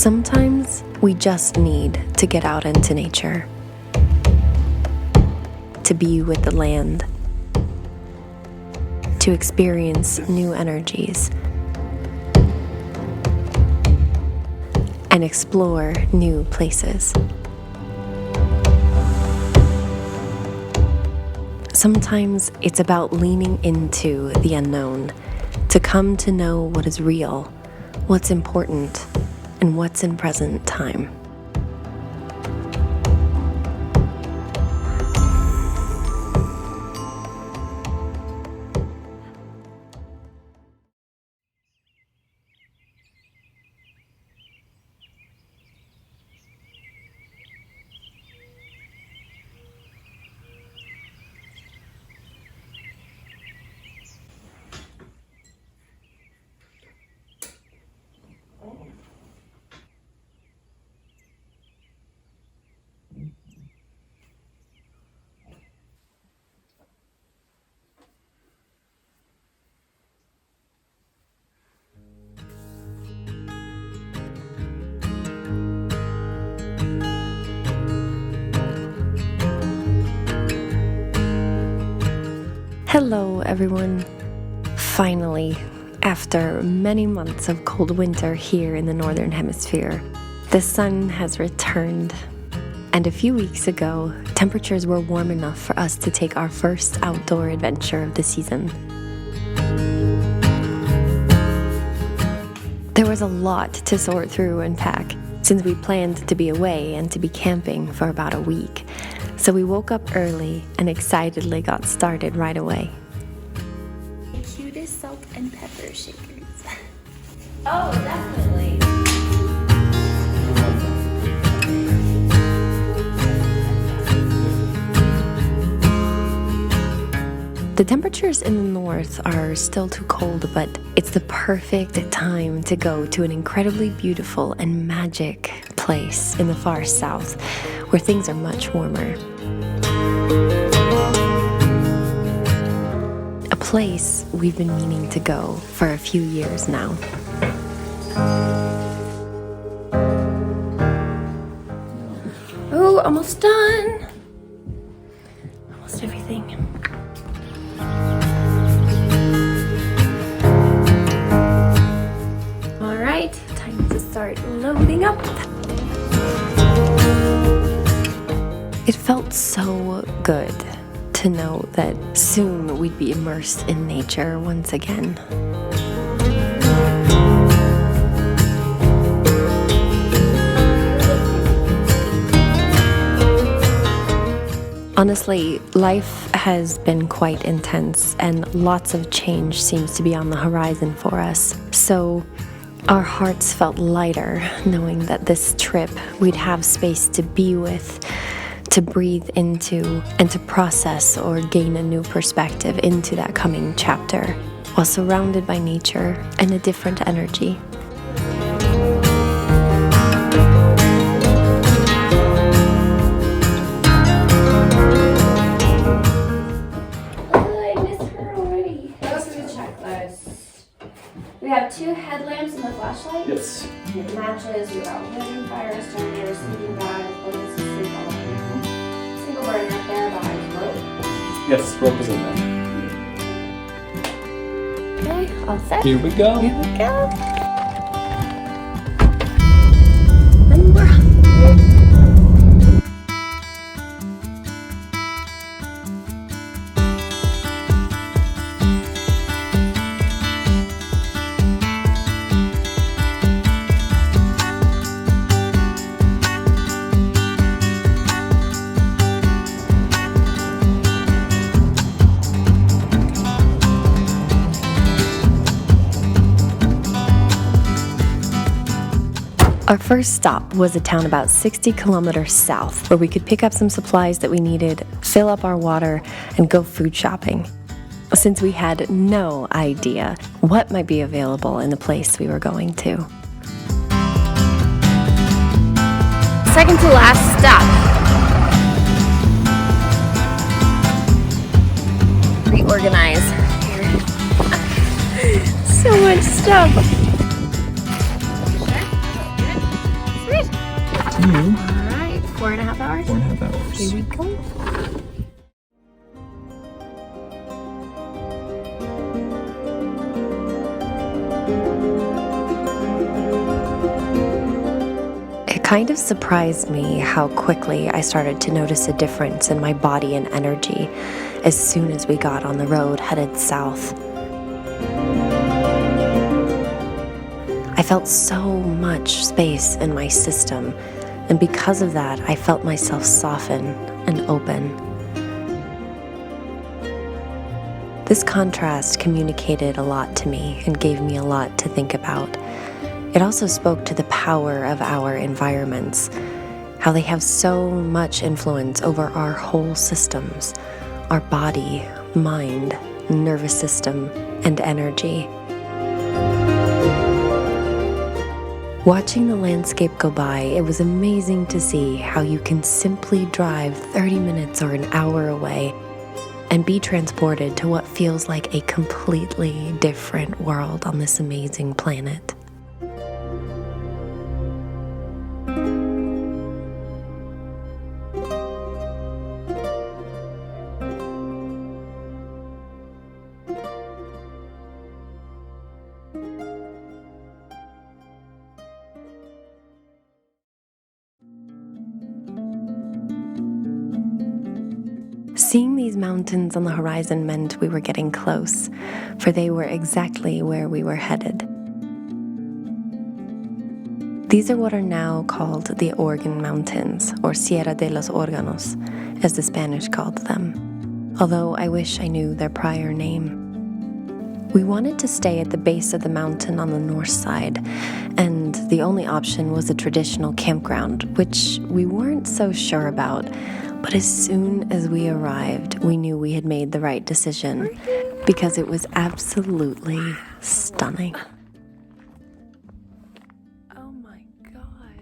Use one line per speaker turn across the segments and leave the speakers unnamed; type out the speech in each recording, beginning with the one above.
Sometimes we just need to get out into nature, to be with the land, to experience new energies, and explore new places. Sometimes it's about leaning into the unknown, to come to know what is real, what's important, and what's in present time. Hello everyone. Finally, after many months of cold winter here in the Northern Hemisphere, the sun has returned. And a few weeks ago, temperatures were warm enough for us to take our first outdoor adventure of the season. There was a lot to sort through and pack, since we planned to be away and to be camping for about a week. So we woke up early and excitedly got started right away.
The cutest salt and pepper shakers.
Oh, definitely. The temperatures in the north are still too cold, but it's the perfect time to go to an incredibly beautiful and magic place in the far south, where things are much warmer. A place we've been meaning to go for a few years now. Oh, almost done. Almost everything. All right, time to start loading up. It felt so good to know that soon we'd be immersed in nature once again. Honestly, life has been quite intense and lots of change seems to be on the horizon for us. So our hearts felt lighter knowing that this trip we'd have space to be with, to breathe into, and to process or gain a new perspective into that coming chapter, while surrounded by nature and a different energy.
Oh, I missed her already. What's the checklist? We have 2 headlamps and a flashlight.
Yes.
It matches your outlighting, fire extinguisher, sleeping bag, clothes, sleep element. Single burner, bare bags, rope.
Yes, rope is in there.
Okay, all set.
Here we go.
Here we go. And we're hungry.
Our first stop was a town about 60 kilometers south, where we could pick up some supplies that we needed, fill up our water, and go food shopping. Since we had no idea what might be available in the place we were going to.
Second to last stop. Reorganize. So much stuff.
you.
All right, 4.5 hours.
4.5 hours.
Here we go.
It kind of surprised me how quickly I started to notice a difference in my body and energy as soon as we got on the road headed south. I felt so much space in my system, and because of that, I felt myself soften and open. This contrast communicated a lot to me and gave me a lot to think about. It also spoke to the power of our environments, how they have so much influence over our whole systems, our body, mind, nervous system, and energy. Watching the landscape go by, it was amazing to see how you can simply drive 30 minutes or an hour away and be transported to what feels like a completely different world on this amazing planet. Seeing these mountains on the horizon meant we were getting close, for they were exactly where we were headed. These are what are now called the Organ Mountains, or Sierra de los Órganos, as the Spanish called them, although I wish I knew their prior name. We wanted to stay at the base of the mountain on the north side, and the only option was a traditional campground, which we weren't so sure about. But as soon as we arrived, we knew we had made the right decision because it was absolutely stunning. Oh my God.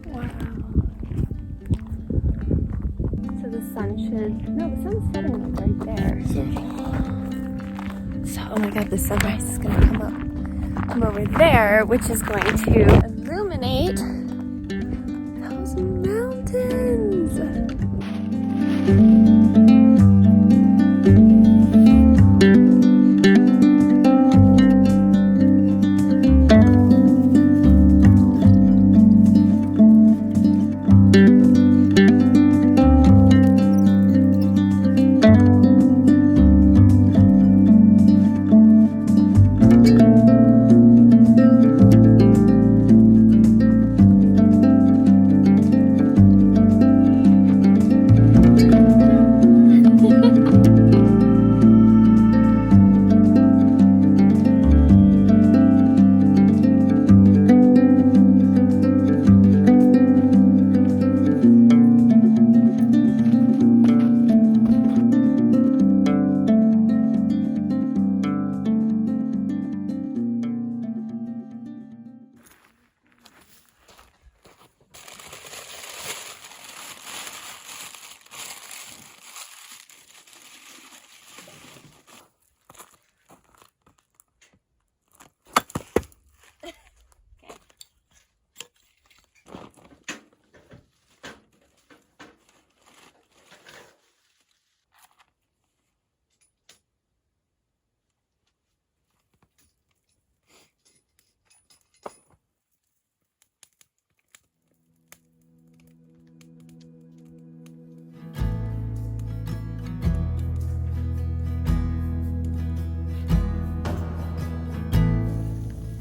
Wow. So the sun the sun's setting right there. So, oh my God, the sunrise is going to come over there, which is going to illuminate those mountains.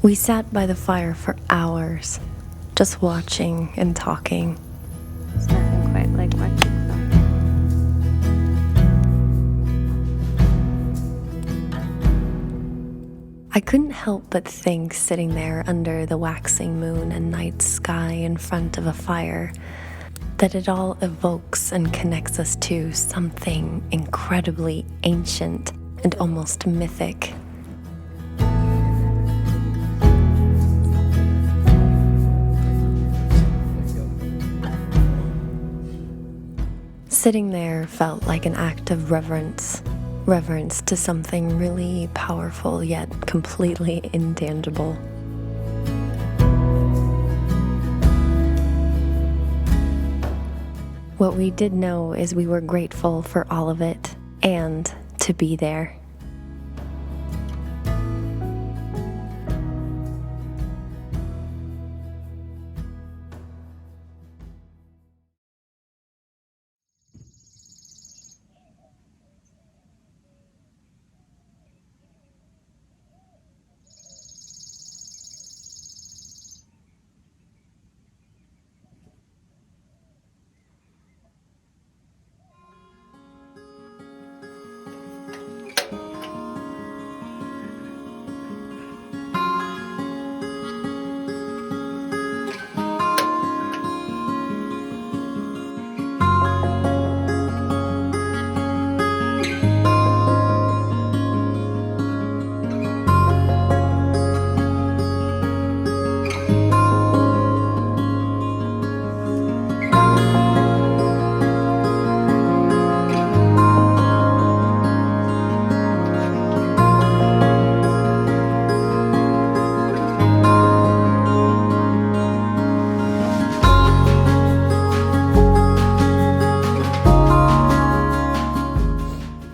We sat by the fire for hours, just watching and talking.
There's nothing quite like watching them.
I couldn't help but think, sitting there under the waxing moon and night sky in front of a fire, that it all evokes and connects us to something incredibly ancient and almost mythic. Sitting there felt like an act of reverence, reverence to something really powerful yet completely intangible. What we did know is we were grateful for all of it and to be there.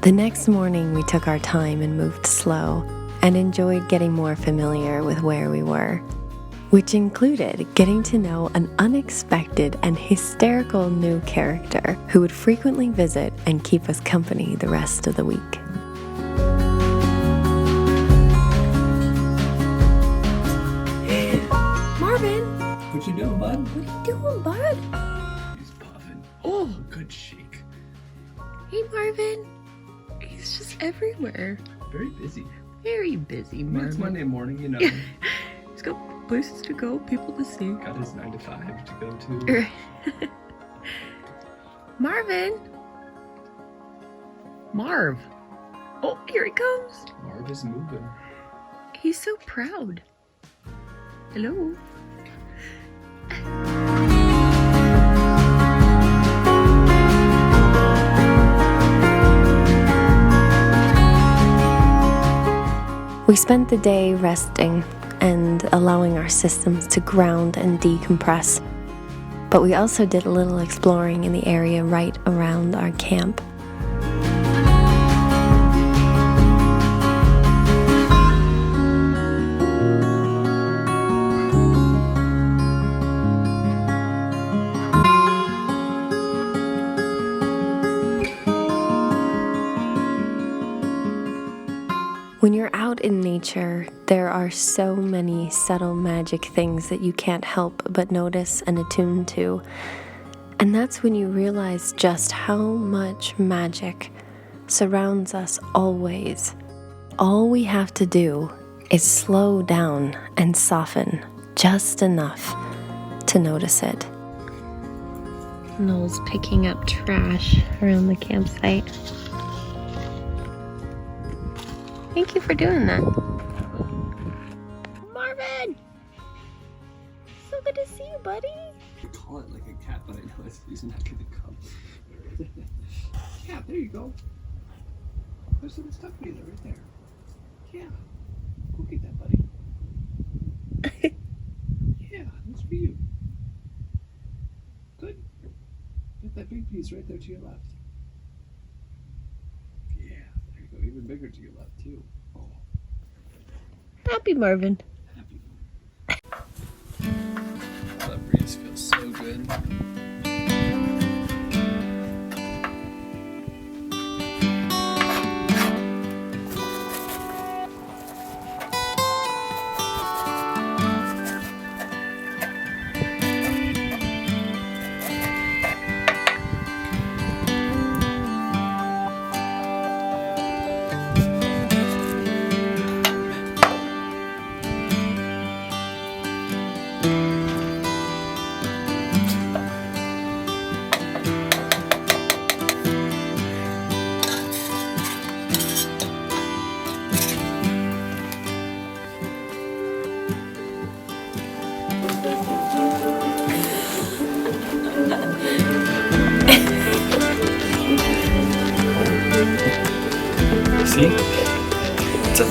The next morning, we took our time and moved slow and enjoyed getting more familiar with where we were, which included getting to know an unexpected and hysterical new character who would frequently visit and keep us company the rest of the week.
Marvin!
What you doing, bud?
What are you doing, bud?
He's puffing. Oh, good shake.
Hey, Marvin. He's just everywhere.
Very busy.
Very busy,
I mean, it's Monday morning, you know.
He's got places to go, people to see.
Got his 9 to 5 to go to.
Marvin! Marv! Oh, here he comes!
Marv is moving.
He's so proud. Hello.
We spent the day resting and allowing our systems to ground and decompress, but we also did a little exploring in the area right around our camp. When you're out in nature, there are so many subtle magic things that you can't help but notice and attune to. And that's when you realize just how much magic surrounds us always. All we have to do is slow down and soften just enough to notice it.
Noel's picking up trash around the campsite. Thank you for doing that. Marvin! So good to see you, buddy.
I call it like a cat, but I know he's not going to come. Yeah, there you go. There's some stuff for you there, right there. Yeah. Go get that, buddy. Yeah, that's for you. Good. Get that big piece right there to your left. Yeah, there you go. Even bigger to your left, too. Oh.
Happy Marvin.
Happy. That breeze feels so good.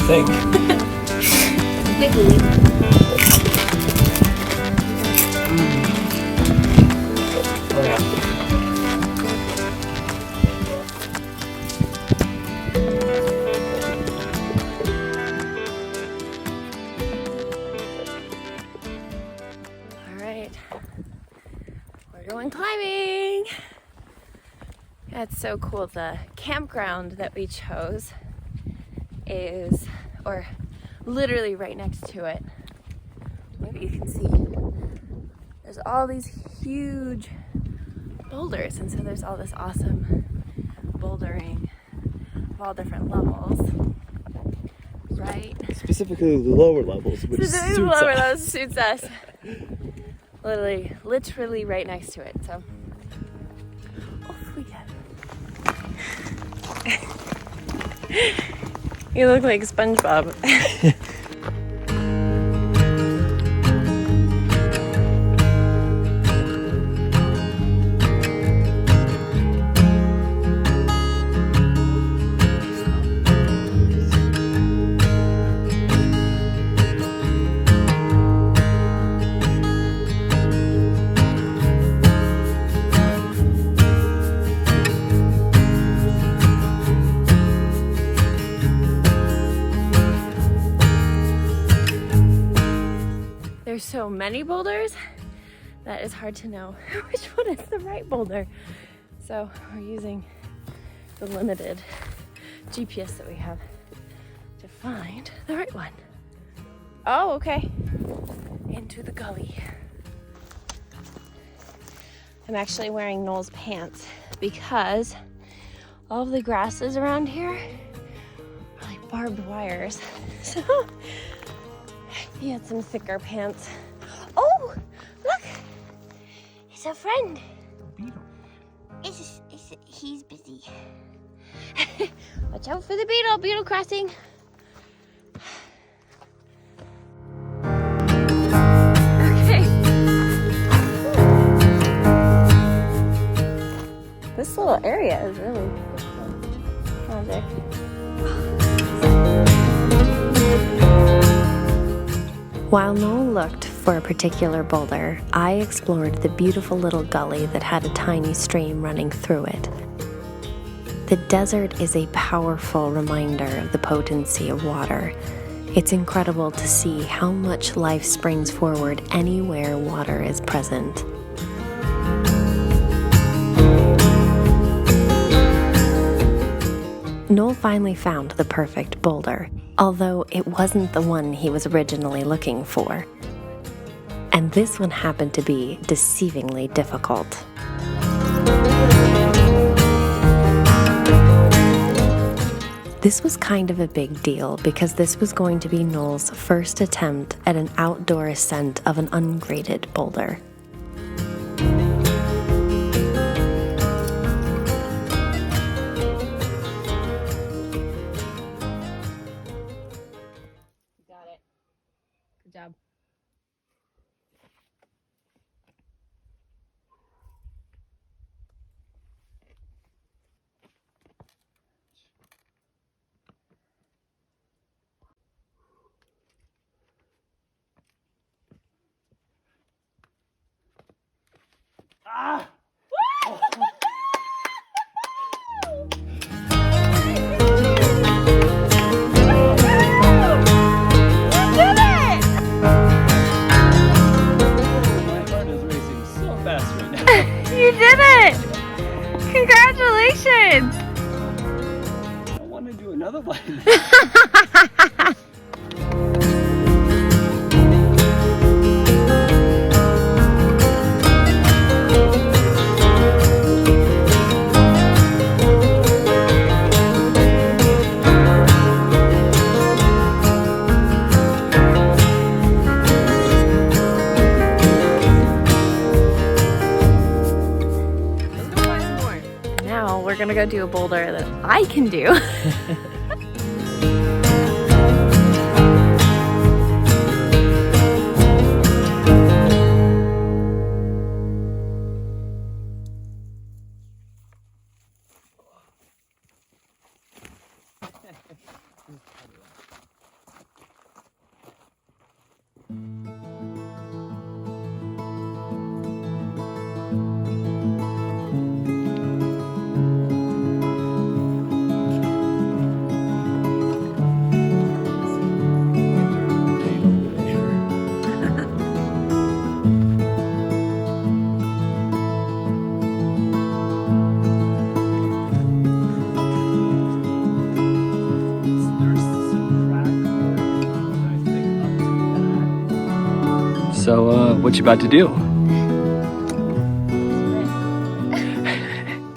think. Oh yeah.
All right, we're going climbing. That's so cool. The campground that we chose is, or literally right next to it, maybe you can see, there's all these huge boulders, and so there's all this awesome bouldering of all different levels, right?
Specifically the lower levels, which
Specifically the lower levels suits us. Literally right next to it. So, off we go. You look like SpongeBob. There's so many boulders that it's hard to know which one is the right boulder. So we're using the limited GPS that we have to find the right one. Oh, okay. Into the gully. I'm actually wearing Noel's pants because all of the grasses around here are like barbed wires. So he had some thicker pants. Oh, look! It's a friend.
Beetle.
He's busy. Watch out for the beetle. Beetle crossing. Okay. This little area is really magic.
While Noel looked for a particular boulder, I explored the beautiful little gully that had a tiny stream running through it. The desert is a powerful reminder of the potency of water. It's incredible to see how much life springs forward anywhere water is present. Noel finally found the perfect boulder, although it wasn't the one he was originally looking for. And this one happened to be deceivingly difficult. This was kind of a big deal because this was going to be Noel's first attempt at an outdoor ascent of an ungraded boulder.
Got it. Good job.
Ah! My heart is racing so fast right now.
You did it! Congratulations!
I want to do another one.
Now we're gonna go do a boulder that I can do.
So, what you about to do?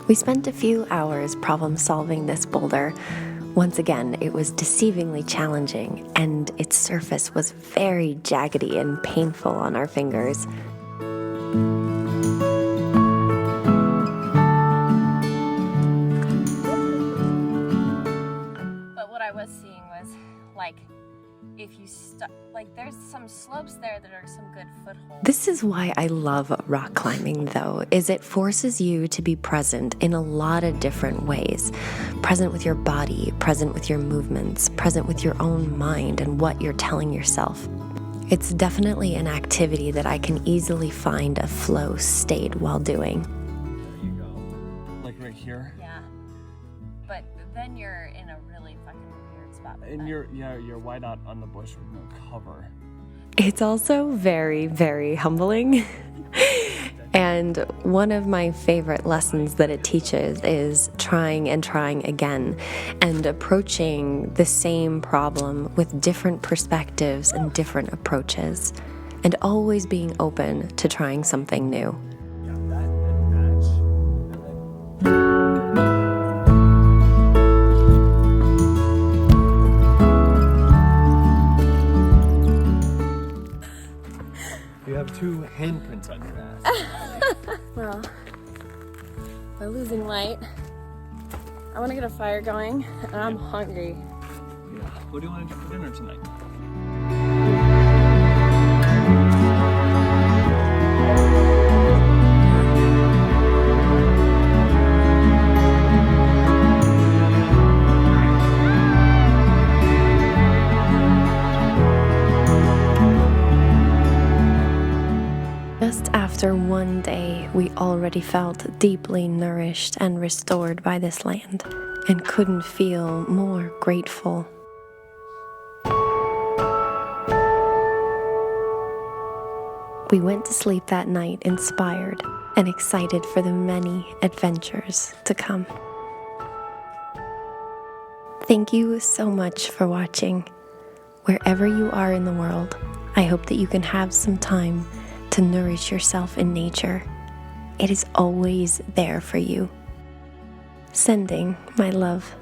We spent a few hours problem solving this boulder. Once again, it was deceivingly challenging, and its surface was very jaggedy and painful on our fingers.
But what I was seeing was, like, if you there's some slopes there that are some good footholds.
This is why I love rock climbing, though, is it forces you to be present in a lot of different ways. Present with your body, present with your movements, present with your own mind and what you're telling yourself. It's definitely an activity that I can easily find a flow state while doing.
There you go. Like right here?
Yeah. But then you're in a really fucking weird spot.
And you're wide out on the bush with no cover.
It's also very, very humbling. And one of my favorite lessons that it teaches is trying and trying again and approaching the same problem with different perspectives and different approaches, and always being open to trying something new.
You have two handprints on your ass.
Well, we're losing light. I want to get a fire going, and I'm hungry.
Yeah. What do you want to do for dinner tonight?
Just after one day, we already felt deeply nourished and restored by this land, and couldn't feel more grateful. We went to sleep that night inspired and excited for the many adventures to come. Thank you so much for watching. Wherever you are in the world, I hope that you can have some time to nourish yourself in nature. It is always there for you. Sending my love.